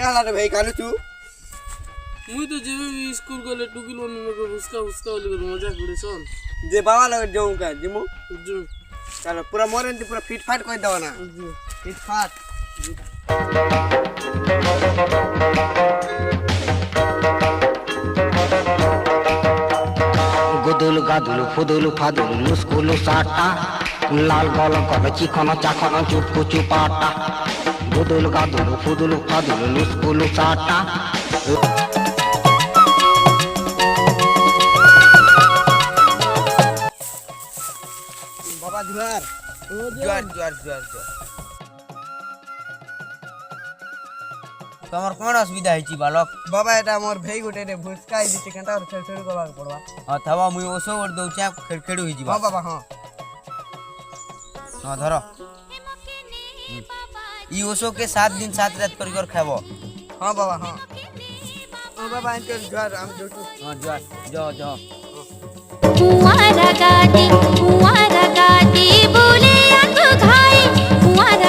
क्या हाल है भाई कालू तू मुई तो जेबे स्कूल गले टुकिल वन में उसका उसका वाली मजा करे सन जे बाबा लग जाऊं का जिमु जो चलो पूरा मोरन पूरा फिट फाट कोई दवा ना जो फिट फाट गुदुल गादुल फुदुल फादुल मुस्कुल साटा लाल गल गल चिकन चाकन चुपकु चुपाटा गुदुल गादुल फुदुल फादुल मुस्कुल साटा बाबा जुआर जुआर जुआर जुआर जुआर তোমার কোন অসুবিধা হয়েছি বালক बाबा এটা মোর ভাই গোটে রে ভুসকাই দিতে কেনটা আর খেল খেল করবা পড়বা অথবা মুই ওসো ওর দউচা খেড়খেড়ু হই हां ଯିବା बाबा हां हां ধর ই ওসো के 7 दिन 7 रात कर खाबो हां बाबा हां हां बाबा इनके जुआर हम जोटू हां जा जा जा कुंवारा गाती बोले आंखों घाई कुंवारा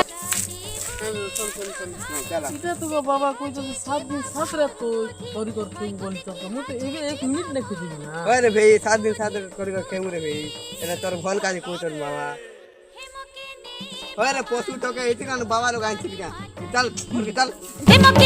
चला এটা তো বাবা কই তো 7 दिन 7 রাত তো ধরি কর তুই বলি তো মু তো এবে 1 মিনিট দেখে দিবি না अरे भाई 7 दिन 7 कर खेमु रे भाई एना तोर भल काज कोतन बाबा अरे पशु तो के इति कान बाबा लोग आइ छिका चल चल हे मके